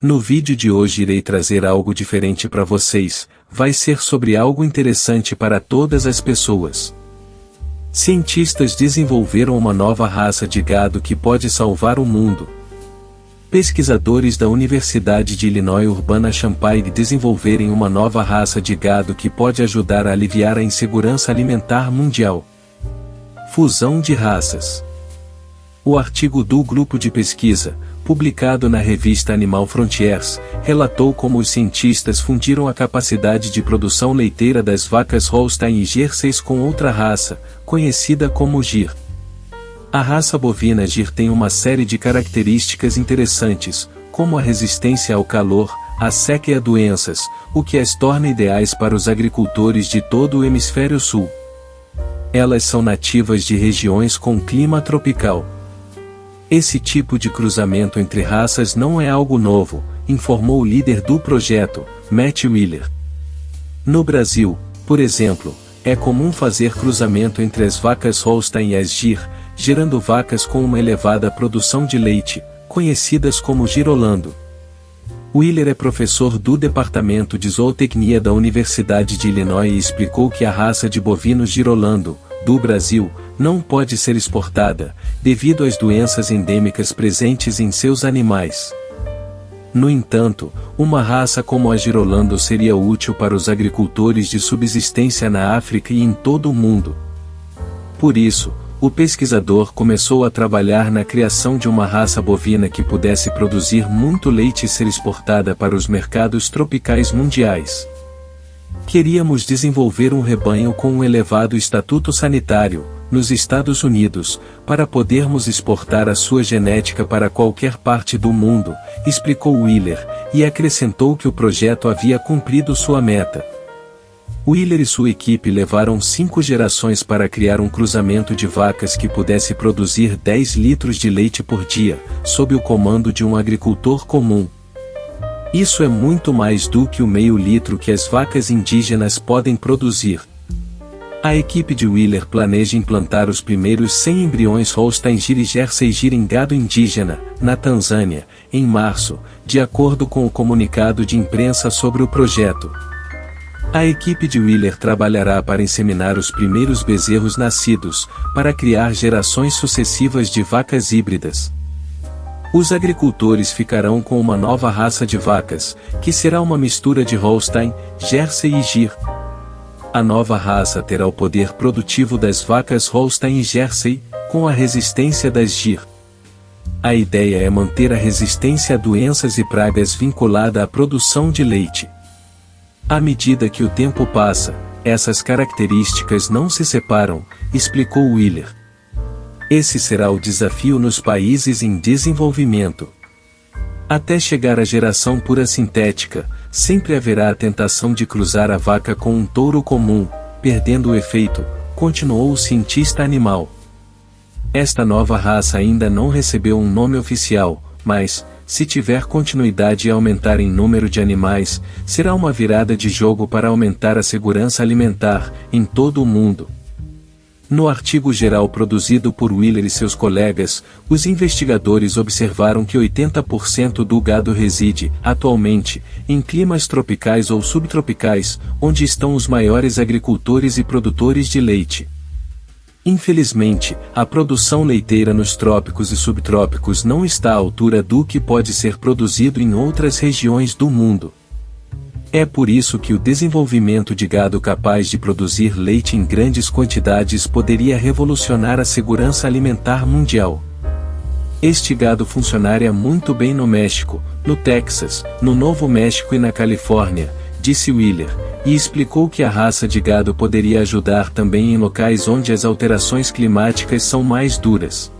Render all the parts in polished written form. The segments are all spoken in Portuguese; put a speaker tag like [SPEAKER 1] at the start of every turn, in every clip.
[SPEAKER 1] No vídeo de hoje irei trazer algo diferente para vocês, vai ser sobre algo interessante para todas as pessoas. Cientistas desenvolveram uma nova raça de gado que pode salvar o mundo. Pesquisadores da Universidade de Illinois Urbana-Champaign desenvolverem uma nova raça de gado que pode ajudar a aliviar a insegurança alimentar mundial. Fusão de raças. O artigo do grupo de pesquisa, publicado na revista Animal Frontiers, relatou como os cientistas fundiram a capacidade de produção leiteira das vacas Holstein e Jerseys com outra raça, conhecida como Gir. A raça bovina Gir tem uma série de características interessantes, como a resistência ao calor, à seca e a doenças, o que as torna ideais para os agricultores de todo o hemisfério sul. Elas são nativas de regiões com clima tropical. Esse tipo de cruzamento entre raças não é algo novo, informou o líder do projeto, Matt Wheeler. No Brasil, por exemplo, é comum fazer cruzamento entre as vacas Holstein e as Gir, gerando vacas com uma elevada produção de leite, conhecidas como girolando. Wheeler é professor do Departamento de Zootecnia da Universidade de Illinois e explicou que a raça de bovinos girolando, do Brasil, não pode ser exportada, devido às doenças endêmicas presentes em seus animais. No entanto, uma raça como a girolando seria útil para os agricultores de subsistência na África e em todo o mundo. Por isso, o pesquisador começou a trabalhar na criação de uma raça bovina que pudesse produzir muito leite e ser exportada para os mercados tropicais mundiais. Queríamos desenvolver um rebanho com um elevado estatuto sanitário, nos Estados Unidos, para podermos exportar a sua genética para qualquer parte do mundo, explicou Wheeler, e acrescentou que o projeto havia cumprido sua meta. Wheeler e sua equipe levaram 5 gerações para criar um cruzamento de vacas que pudesse produzir 10 litros de leite por dia, sob o comando de um agricultor comum. Isso é muito mais do que o meio litro que as vacas indígenas podem produzir. A equipe de Wheeler planeja implantar os primeiros 100 embriões Holstein Gir e Jersey Gir em gado indígena, na Tanzânia, em março, de acordo com o comunicado de imprensa sobre o projeto. A equipe de Wheeler trabalhará para inseminar os primeiros bezerros nascidos, para criar gerações sucessivas de vacas híbridas. Os agricultores ficarão com uma nova raça de vacas, que será uma mistura de Holstein, Jersey e Gir. A nova raça terá o poder produtivo das vacas Holstein e Jersey, com a resistência das Gir. A ideia é manter a resistência a doenças e pragas vinculada à produção de leite. À medida que o tempo passa, essas características não se separam, explicou Wheeler. Esse será o desafio nos países em desenvolvimento. Até chegar à geração pura sintética, sempre haverá a tentação de cruzar a vaca com um touro comum, perdendo o efeito, continuou o cientista animal. Esta nova raça ainda não recebeu um nome oficial, mas, se tiver continuidade e aumentar em número de animais, será uma virada de jogo para aumentar a segurança alimentar, em todo o mundo. No artigo geral produzido por Wheeler e seus colegas, os investigadores observaram que 80% do gado reside, atualmente, em climas tropicais ou subtropicais, onde estão os maiores agricultores e produtores de leite. Infelizmente, a produção leiteira nos trópicos e subtrópicos não está à altura do que pode ser produzido em outras regiões do mundo. É por isso que o desenvolvimento de gado capaz de produzir leite em grandes quantidades poderia revolucionar a segurança alimentar mundial. Este gado funcionaria muito bem no México, no Texas, no Novo México e na Califórnia, disse Wheeler, e explicou que a raça de gado poderia ajudar também em locais onde as alterações climáticas são mais duras.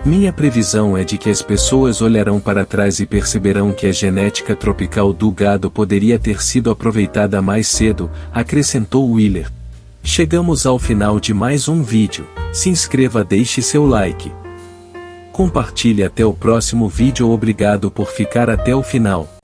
[SPEAKER 1] Minha previsão é de que as pessoas olharão para trás e perceberão que a genética tropical do gado poderia ter sido aproveitada mais cedo, acrescentou Wheeler. Chegamos ao final de mais um vídeo, se inscreva, deixe seu like. Compartilhe até o próximo vídeo. Obrigado por ficar até o final.